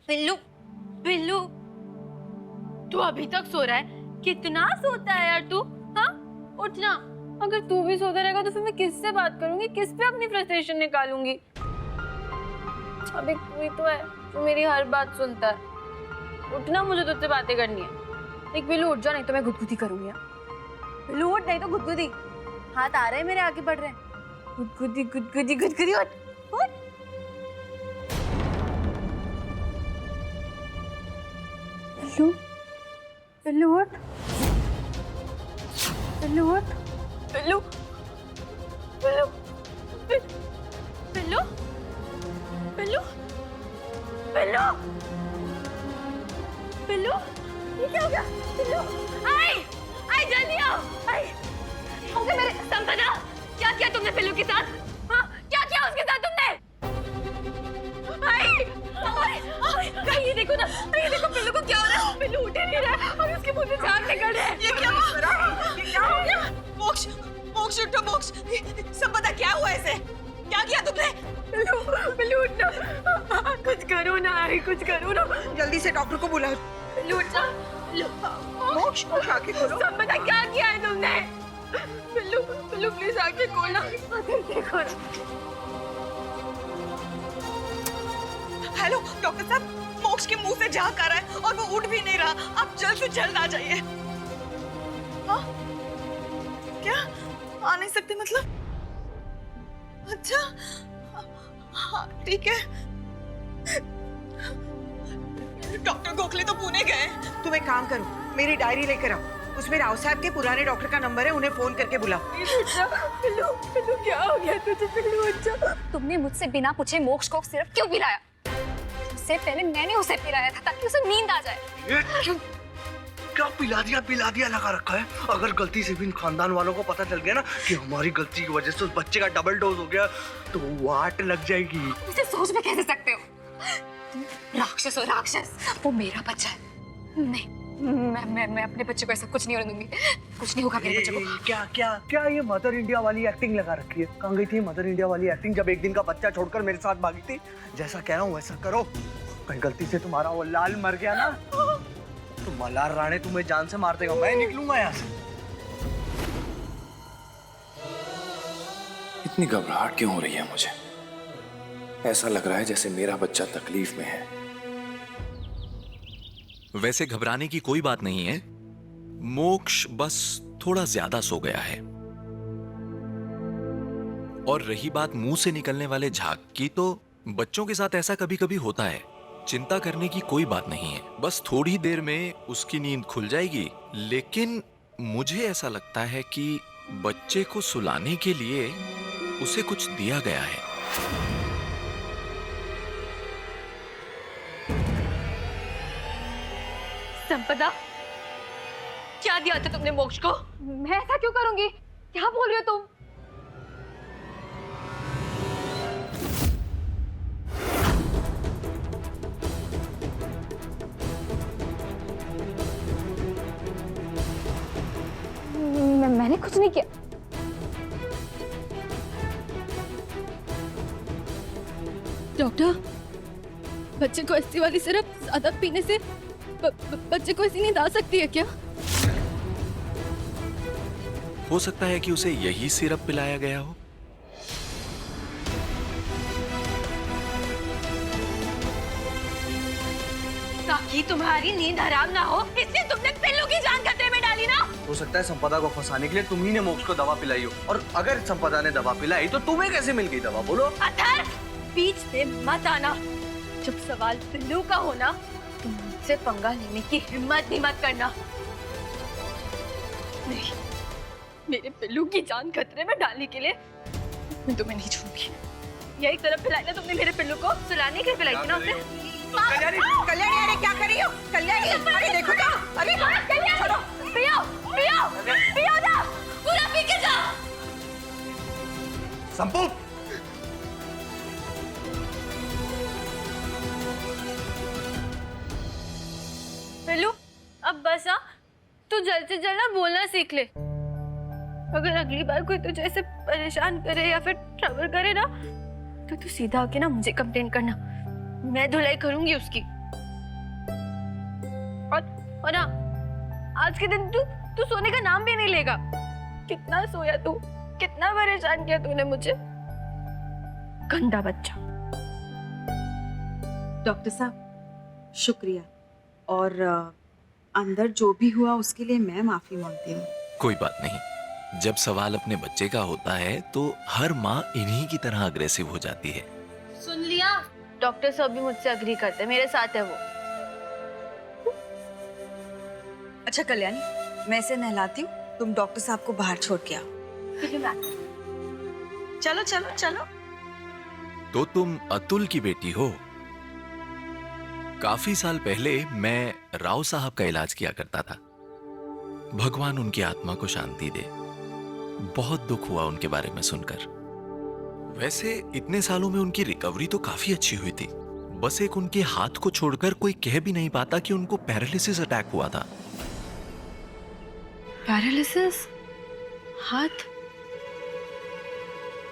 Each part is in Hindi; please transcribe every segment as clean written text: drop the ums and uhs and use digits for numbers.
पिल्लू, पिल्लू, तू अभी तक सो रहा है? कितना सोता है यार तू? हाँ, उठ ना। अगर तू भी सोता रहेगा तो फिर मैं किससे बात करूंगी, किस पे अपनी फ्रस्ट्रेशन निकालूंगी? अभी तू ही तो है जो मेरी हर बात सुनता है। उठना, मुझे तुझसे बातें करनी है। एक पिल्लू उठ जा, नहीं तो मैं गुदगुदी करूंगी। पिल्लू उठ, नहीं तो गुदगुदी। हाथ आ रहे हैं मेरे, आगे बढ़ रहे हैं। गुदगुदी गुदगुदी गुदगुदी, उठ उठ। पिल्लू, पिल्लू उठ, पिल्लू उठ, पिल्लू, पिल्लू, पिल्लू, पिल्लू, पिल्लू, पिल्लू, ये क्या हो गया? पिल्लू, आई, आई जल्दी आओ, आई। ओके मेरे संपदा, क्या किया तुमने पिल्लू के साथ? हाँ, क्या किया उसके साथ तुमने? आई, ये देखो ना, ये देखो पिल्लू को क्या हो रहा है? पिल्लू उठ ही नहीं रहा है और उसके मुंह से जान निकल रहा है। ये क्या हो रहा है? ये क्या हो गया? मोक्ष, मोक्ष उठो मोक्ष। सब पता क्या हुआ इसे? क्या किया तुमने? पिल्लू, पिल्लू उठना, कुछ करो ना, आई कुछ करो ना। जल्दी से डॉक्टर को बुलाओ। पिल्लू उठ जा। मोक्ष, मोक्ष आके खोलो। सब पता क्या किया है तुमने? पिल्लू, पिल्लू प्लीज आके खोलना, देखो। हेलो डॉक्टर साहब, मोक्ष के मुंह से झाग आ रहा है और वो उठ भी नहीं रहा। आप जल्द से जल्द आ जाइए। हाँ? क्या आ नहीं सकते मतलब? अच्छा, हाँ ठीक है। डॉक्टर गोखले तो पुणे गए। तुम एक काम करो, मेरी डायरी लेकर आओ, उसमें राव साहब के पुराने डॉक्टर का नंबर है, उन्हें फोन करके बुलाओ। पिल्लू, पिल्लू क्या हो गया तुझे? पिल्लू अच्छा। तुमने मुझसे बिना पूछे मोक्ष को सिर्फ क्यों पिलाया? उससे पहले मैंने उसे पिलाया था ताकि उसे नींद आ जाए। ये क्या पिला दिया लगा रखा है? अगर गलती से भी इन खानदान वालों को पता चल गया ना कि हमारी गलती की वजह से उस बच्चे का डबल डोज हो गया तो वाट लग जाएगी। मुझे सोच में कैसे सकते हो? तुम राक्षस हो राक्षस। वो मेरा बच्चा है। नहीं, मैं अपने बच्चे को ऐसा कुछ नहीं होने दूंगी। कुछ नहीं होगा मेरे बच्चे को। क्या ये मदर इंडिया वाली एक्टिंग लगा रखी है? कहाँ गई थी मदर इंडिया वाली एक्टिंग जब एक दिन का बच्चा छोड़कर मेरे साथ भागी थी? जैसा कह रहा हूँ वैसा करो। कहीं गलती से तुम्हारा वो लाल मर गया ना तो मल्हार राणे तुम्हें जान से मार देगा। मैं निकलूंगा यहाँ से। इतनी घबराहट क्यों हो रही है मुझे? ऐसा लग रहा है जैसे मेरा बच्चा तकलीफ में है। वैसे घबराने की कोई बात नहीं है। मोक्ष बस थोड़ा ज्यादा सो गया है। और रही बात मुंह से निकलने वाले झाग की, तो बच्चों के साथ ऐसा कभी कभी होता है। चिंता करने की कोई बात नहीं है। बस थोड़ी देर में उसकी नींद खुल जाएगी। लेकिन मुझे ऐसा लगता है कि बच्चे को सुलाने के लिए उसे कुछ दिया गया है। संपदा, क्या दिया था तुमने मोक्ष को? मैं ऐसा क्यों करूंगी? क्या बोल रही हो तुम? मैंने कुछ नहीं किया। डॉक्टर, बच्चे को ऐसी वाली सिरप ज्यादा पीने से बच्चे को ऐसी नींद आ सकती है क्या? हो सकता है कि उसे यही सिरप पिलाया गया हो। ताकि तुम्हारी नींद हराम ना हो, इसलिए तुमने पिल्लू की जान खतरे में डाली ना? हो सकता है संपदा को फंसाने के लिए तुम ही ने मोक्ष को दवा पिलाई हो। और अगर संपदा ने दवा पिलाई तो तुम्हें कैसे मिल गई दवा? बोलो। अथर, बीच में मत आना। जब सवाल पिल्लू का हो ना, तो मुझसे पंगा लेने की हिम्मत भी मत करना। नहीं, मेरे पिल्लू की जान खतरे में डालने के लिए मैं तुम्हें नहीं छोड़ूंगी। यही तरफ पिलाई ना तुमने मेरे पिल्लू को? सुलाने के लिए पिलाई थी ना उसने? कल्याणी, कल्याणी, अरे क्या कर रही हो? कल्याणी, अरे देखो तो, अरे छोड़ो, पियो, पियो, पियो ना, पूरा पी के जाओ। संपू, पिल्लू, अब बस आ, तू जल्द से जल्द ना बोलना सीख ले। अगर अगली बार कोई तुझे ऐसे परेशान करे या फिर ट्रबल करे ना, तो तू सीधा आके ना मुझे कंप्लेन करना। मैं धुलाई करूंगी उसकी। और ना आज के दिन तू सोने का नाम भी नहीं लेगा। कितना सोया तू, कितना परेशान किया तूने मुझे, गंदा बच्चा। डॉक्टर साहब शुक्रिया, और अंदर जो भी हुआ उसके लिए मैं माफी मांगती हूँ। कोई बात नहीं, जब सवाल अपने बच्चे का होता है तो हर माँ इन्हीं की तरह अग्रेसिव हो जाती है। सुन लिया, डॉक्टर साहब भी मुझसे अग्री करते हैं, मेरे साथ है वो। अच्छा कल्याणी, मैं इसे नहलाती हूँ, तुम डॉक्टर साहब को बाहर छोड़ के आओ। चलो चलो चलो। तो तुम अतुल की बेटी हो? काफी साल पहले मैं राव साहब का इलाज किया करता था। भगवान उनकी आत्मा को शांति दे। बहुत दुख हुआ उनके बारे में सुनकर। वैसे इतने सालों में उनकी रिकवरी तो काफी अच्छी हुई थी। बस एक उनके हाथ को छोड़कर कोई कह भी नहीं पाता कि उनको पैरालिसिस अटैक हुआ था। पैरालिसिस?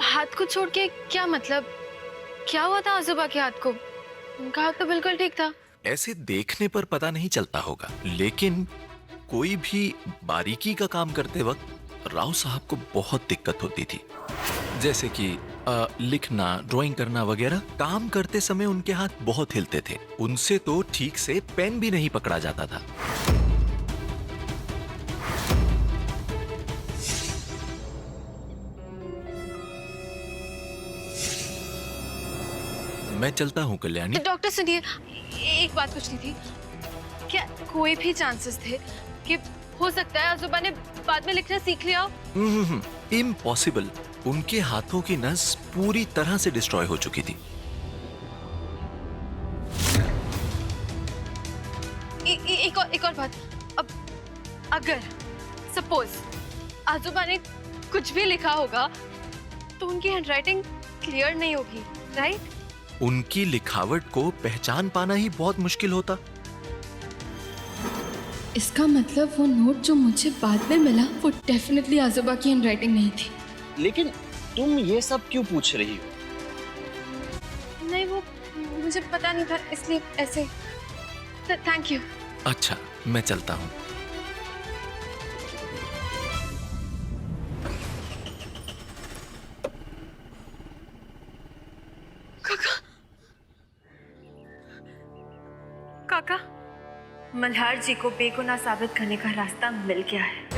हाथ को छोड़ के क्या मतलब? क्या हुआ था आजूबा के हाथ को? उनका हाथ तो बिल्कुल ठीक था। ऐसे देखने पर पता नहीं चलता होगा, लेकिन कोई भी बारीकी का काम करते वक्त राव साहब को बहुत दिक्कत होती थी। जैसे कि लिखना, ड्राइंग करना वगैरह। काम करते समय उनके हाथ बहुत हिलते थे। उनसे तो ठीक से पेन भी नहीं पकड़ा जाता था। मैं चलता हूँ कल्याणी। तो डॉक्टर सुनिए, एक बात पूछनी थी। क्या कोई भी चांसेस थे कि हो सकता है आजूबा ने बाद में लिखना सीख लिया हो? इम्पॉसिबल। उनके हाथों की नस पूरी तरह से डिस्ट्रॉय हो चुकी थी। एक और बात, अब अगर सपोज आजूबा ने कुछ भी लिखा होगा तो उनकी हैंडराइटिंग क्लियर नहीं होगी, राइट? उनकी लिखावट को पहचान पाना ही बहुत मुश्किल होता। इसका मतलब वो नोट जो मुझे बाद में मिला वो डेफिनेटली आजोबा की हैंडराइटिंग नहीं थी। लेकिन तुम ये सब क्यों पूछ रही हो? नहीं, वो मुझे पता नहीं था, इसलिए ऐसे। Thank you. अच्छा, मैं चलता हूँ। काका, मल्हार जी को बेगुनाह साबित करने का रास्ता मिल गया है।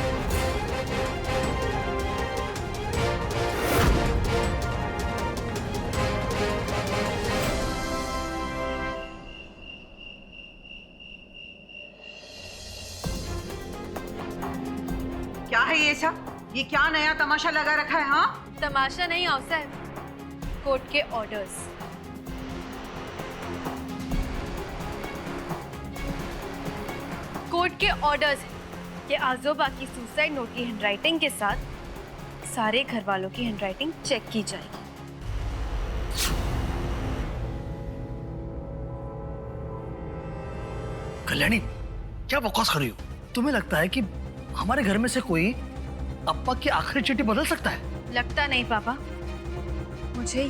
क्या है ये सब? ये क्या नया तमाशा लगा रखा है? हाँ, तमाशा नहीं अवसर, कोर्ट के ऑर्डर्स। कोर्ट के ऑर्डर्स है कि आजोबा की सुसाइड नोट की हैंडराइटिंग के साथ सारे घर वालों की हैंडराइटिंग चेक की जाएगी। कल्याणी, क्या बकवास कर रही हो? तुम्हें लगता है कि हमारे घर में से कोई अप्पा की आखिरी चिट्ठी बदल सकता है? लगता नहीं पापा, मुझे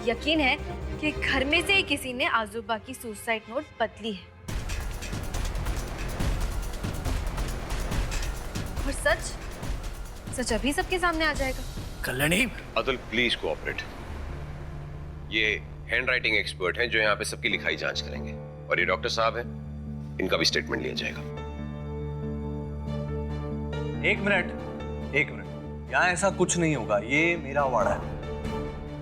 यकीन है कि घर में से ही किसी ने आजोबा की सुसाइड नोट बदली है। और सच अभी सबके सामने आ जाएगा। Kalyani, Atul please cooperate. ये हैंडराइटिंग एक्सपर्ट हैं जो यहाँ पे सबकी लिखाई जांच करेंगे, और ये डॉक्टर साहब हैं, इनका भी स्टेटमेंट लिया जाएगा। एक मिनट, यहाँ ऐसा कुछ नहीं होगा। ये मेरा वाड़ा है।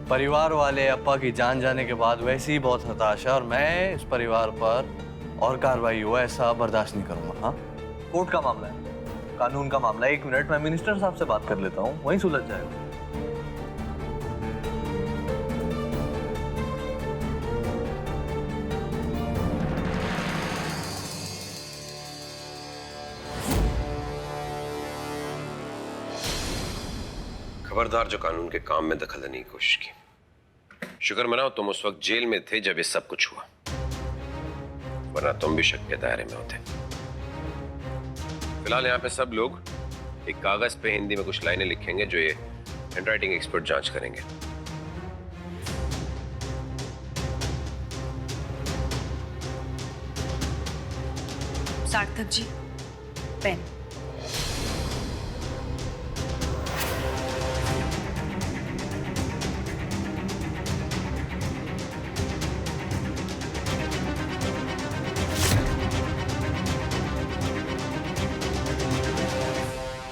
परिवार वाले अप्पा की जान जाने के बाद वैसे ही बहुत हताश है, और मैं इस परिवार पर और कार्रवाई हो ऐसा बर्दाश्त नहीं करूंगा। हाँ, कोर्ट का मामला है, कानून का मामला है। एक मिनट, मैं मिनिस्टर साहब से बात कर लेता हूँ, वहीं सुलझ जाएगा। खबरदार जो कानून के काम में दखल देने की कोशिश की। शुक्र मनाओ तुम उस वक्त जेल में थे जब ये सब कुछ हुआ, वरना तुम भी शक के दायरे में होते। फिलहाल यहाँ पे सब लोग एक कागज पे हिंदी में कुछ लाइनें लिखेंगे जो ये हैंडराइटिंग एक्सपर्ट जांच करेंगे। सार्थक जी, पेन।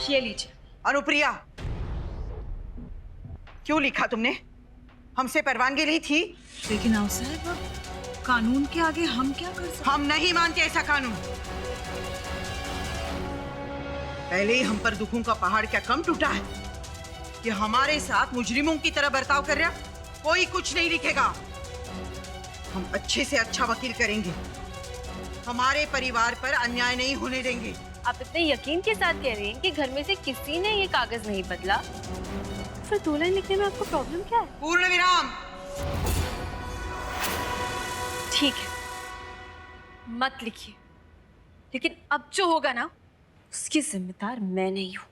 ये लीजिए। अनुप्रिया, क्यों लिखा तुमने? हमसे परवानगी ली थी? लेकिन आओ साहब, कानून के आगे हम क्या कर सकते? हम नहीं मानते ऐसा कानून। पहले ही हम पर दुखों का पहाड़ क्या कम टूटा है कि हमारे साथ मुजरिमों की तरह बर्ताव कर रहा? कोई कुछ नहीं लिखेगा। हम अच्छे से अच्छा वकील करेंगे, हमारे परिवार पर अन्याय नहीं होने देंगे। आप इतने यकीन के साथ कह रही हैं कि घर में से किसी ने ये कागज नहीं बदला, फिर 2 लाइन लिखने में आपको प्रॉब्लम क्या है? पूर्ण विराम। ठीक है, मत लिखिए, लेकिन अब जो होगा ना उसकी जिम्मेदार मैं नहीं हूं।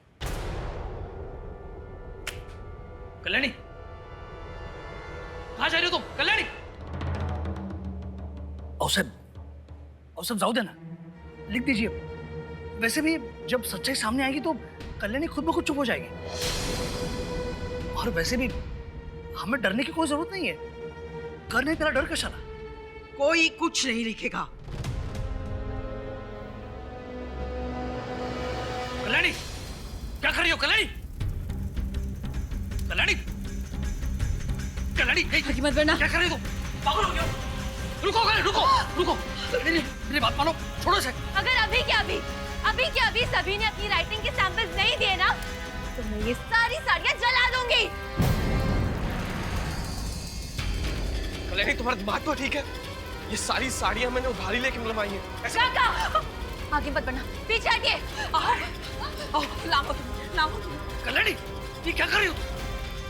कल्याणी, कहाँ जा रही हो तुम? कल्याणी, औसफ जाओ देना, लिख दीजिए। वैसे भी जब सच्चाई सामने आएगी तो कल्याणी खुद ब खुद चुप हो जाएगी। और वैसे भी हमें डरने की कोई जरूरत नहीं है। करने तेरा डर कशाला? कोई कुछ नहीं लिखेगा। कल्याणी, क्या कर रही हो? कल्याणी, कल्याणी, कल्याणी, आगे मत बढ़ना। क्या कर रही हो तुम? पागल हो गया? रुको कल्याणी, रुको, रुको। मेरी बात मानो, छोड़ो इसे। अगर अभी के अभी सभी ने अपनी राइटिंग के सैंपल्स नहीं दिए ना तो मैं ये सारी साड़ियां जला दूंगी। कल्याणी, तुम्हारा दिमाग तो ठीक है? ये सारी साड़ियां मैंने उधारी लेके मिलवाई हैं। आगे मत बढ़ना, पीछे हटिए। कल्याणी, ये क्या कर रही हो तुम?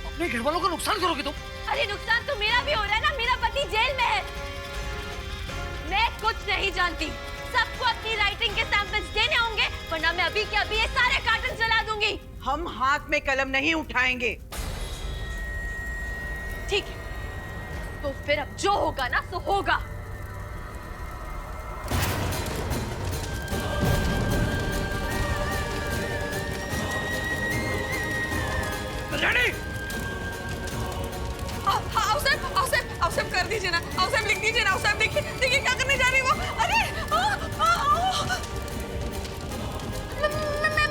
अपने घर वालों का नुकसान करोगे तुम? अरे नुकसान तो मेरा भी हो रहा है ना, मेरा पति जेल में है। मैं कुछ नहीं जानती, सबको अपनी राइटिंग के सैंपल्स देने होंगे वरना मैं अभी के अभी ये सारे कार्टन जला दूंगी। हम हाथ में कलम नहीं उठाएंगे। ठीक है, तो फिर अब जो होगा ना सो होगा। कल्याणी, औसफ कर दीजिए ना, औसफ लिख दीजिए ना। औसफ देखिए, देखिए क्या करने जा रही वो। अरे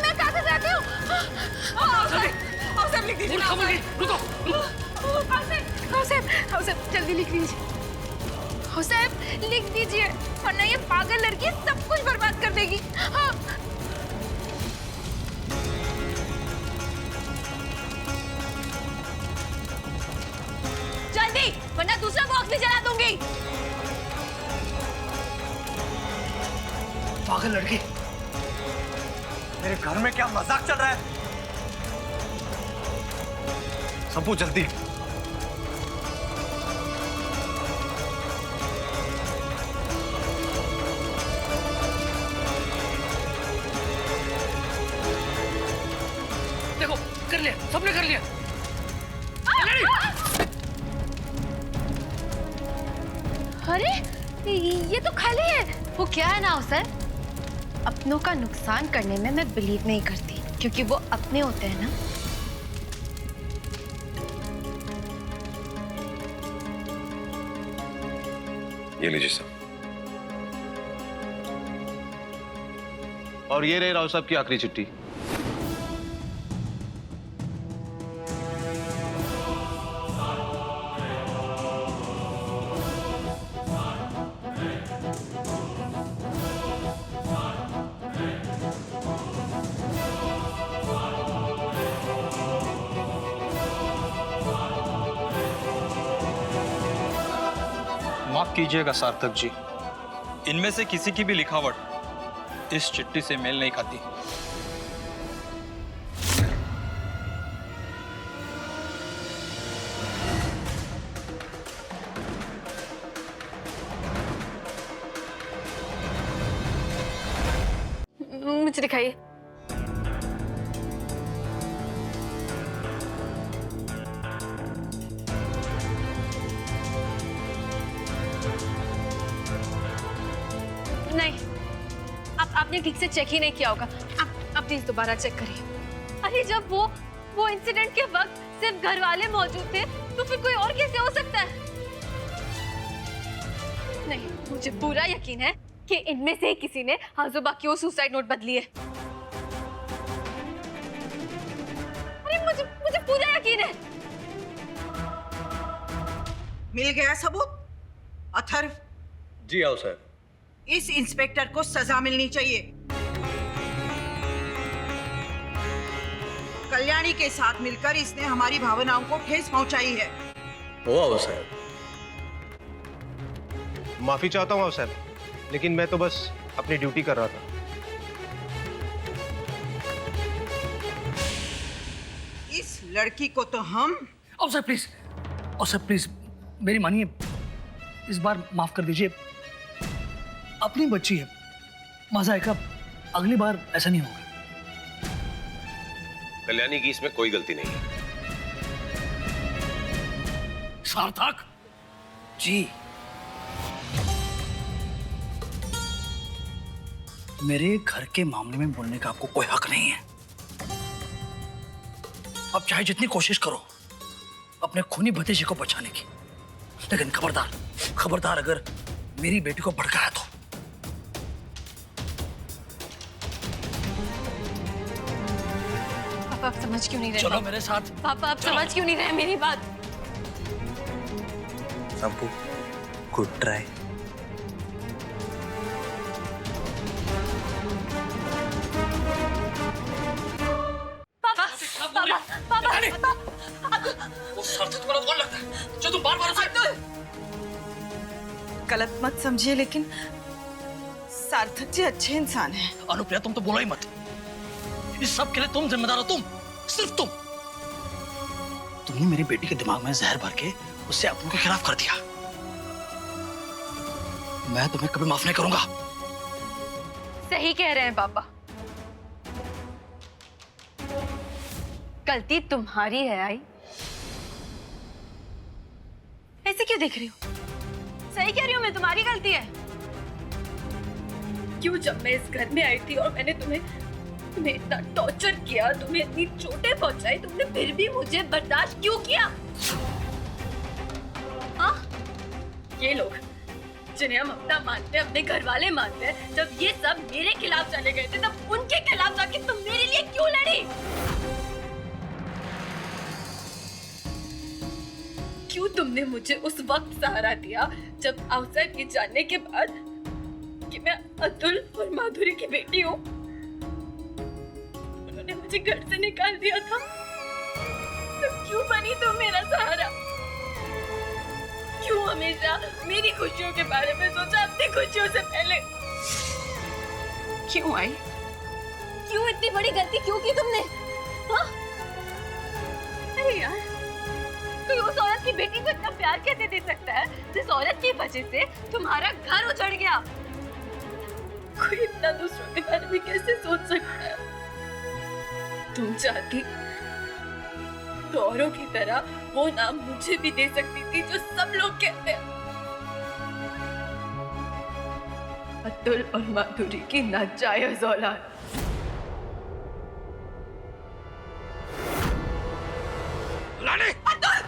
मैं कहाँ से जाती हूँ? औसफ लिख दीजिए ना। रुको, औसफ जल्दी लिख दीजिए। औसफ लिख दीजिए वरना ये पागल लड़की सब कुछ बर्बाद कर देगी। हाँ। जल्दी, वरना दूसरा बॉक्स भी जला दूंगी। पागल लड़की, मेरे घर में क्या मजाक चल रहा है? सबू जल्दी। देखो, कर लिया, सबने कर लिया। अरे ये तो खाली है। वो क्या है ना सर, अपनों का नुकसान करने में मैं बिलीव नहीं करती क्योंकि वो अपने होते हैं ना। ये लीजिए सर। और ये रही राव साहब की आखिरी चिट्ठी। माफ कीजिएगा सार्थक जी, इनमें से किसी की भी लिखावट इस चिट्ठी से मेल नहीं खाती। मुझे दिखाइए। नहीं, आपने ठीक से चेक ही नहीं किया होगा। आप प्लीज दोबारा चेक करिए। अरे जब वो इंसिडेंट के वक्त सिर्फ घर वाले मौजूद थे तो फिर कोई और कैसे हो सकता है? नहीं, मुझे पूरा यकीन है कि इनमें से किसी ने आजोबा की वो सुसाइड नोट बदली है। अरे मुझे पूरा यकीन है। मिल गया सबूत? अथर्व, जी आओ सर। इस इंस्पेक्टर को सजा मिलनी चाहिए। कल्याणी के साथ मिलकर इसने हमारी भावनाओं को ठेस पहुंचाई है। हो आओ सर। माफी चाहता हूँ सर, लेकिन मैं तो बस अपनी ड्यूटी कर रहा था। इस लड़की को तो हम अफसर प्लीज, अफसर प्लीज मेरी मानिए, इस बार माफ कर दीजिए। अपनी बच्ची है, मजा आएगा, अगली बार ऐसा नहीं होगा। कल्याणी की इसमें कोई गलती नहीं है। सार्थक जी, मेरे घर के मामले में बोलने का आपको कोई हक नहीं है। अब चाहे जितनी कोशिश करो अपने खूनी भतीजे को बचाने की, लेकिन खबरदार, खबरदार अगर मेरी बेटी को भड़काया तो। पापा आप समझ क्यों नहीं रहे? चलो मेरे साथ। पापा आप समझ क्यों नहीं रहे मेरी बात? संपू, गुड ट्राई। वो सार्थक वाला कौन लगता है जो तुम बार-बार उसे... गलत मत समझिए, लेकिन सार्थक जी अच्छे इंसान हैं। अनुप्रिया तुम तो बोलो ही मत। इस सब के लिए तुम जिम्मेदार हो, तुम, सिर्फ तुम। तुमने मेरी बेटी के दिमाग में जहर भर के उससे अपनों के खिलाफ कर दिया। मैं तुम्हें कभी माफ नहीं करूंगा। सही कह रहे हैं पापा, गलती तुम्हारी है। आई ऐसे क्यों देख रही हो? सही कह रही हूँ मैं, तुम्हारी गलती है। क्यों जब मैं इस घर में आई थी और मैंने तुम्हें इतना टॉर्चर किया, तुम्हें इतनी चोटें पहुंचाई, तुमने फिर भी मुझे बर्दाश्त क्यों किया? हाँ? ये लोग जिन्हें हम अपना मानते हैं, अपने घर वाले मानते हैं, जब ये सब मेरे खिलाफ चले गए थे तब उनके खिलाफ जाके तुम मेरे लिए क्यों लड़ी? क्यों तुमने मुझे उस वक्त सहारा दिया जब आउटसाइड ये जानने के बाद कि मैं अतुल और माधुरी की बेटी हूँ उन्होंने मुझे घर से निकाल दिया था? तो क्यों बनी तुम मेरा सहारा? क्यों हमेशा मेरी खुशियों के बारे में सोचा अपनी खुशियों से पहले? क्यों आई? क्यों इतनी बड़ी गलती क्यों की तुमने? हाँ? अरे यार, कोई उस औरत की बेटी को इतना प्यार कैसे दे सकता है जिस औरत की वजह से तुम्हारा घर उजड़ गया? कोई इतना दूसरों के बारे में कैसे सोच सकता है? तुम चाहती तो औरों की तरह वो नाम मुझे भी दे सकती थी जो सब लोग कहते हैं, अतुल और माधुरी की नाजायज औलाद। अतुल!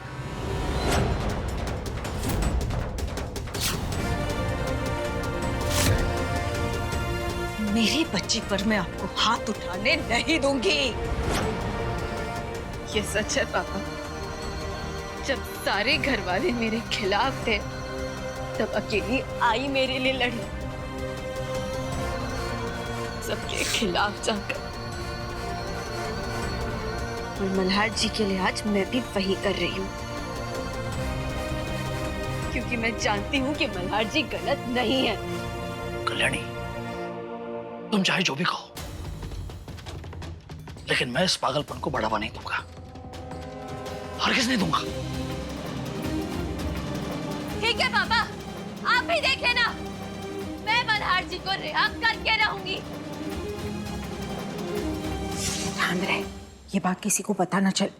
मेरी बच्ची पर मैं आपको हाथ उठाने नहीं दूंगी। ये सच है पापा, जब सारे घर वाले मेरे खिलाफ थे तब अकेली आई मेरे लिए लड़ी, सबके खिलाफ जाकर। और मल्हार जी के लिए आज मैं भी वही कर रही हूँ, क्योंकि मैं जानती हूँ कि मल्हार जी गलत नहीं है। कल्याणी, तुम चाहे जो भी कहो, लेकिन मैं इस पागलपन को बढ़ावा नहीं दूंगा, हरगिज़ नहीं दूंगा। ठीक है पापा, आप भी देख लेना, मैं मल्हार जी को रिहा करके रहूंगी। ध्यान रहे, ये बात किसी को पता न चले।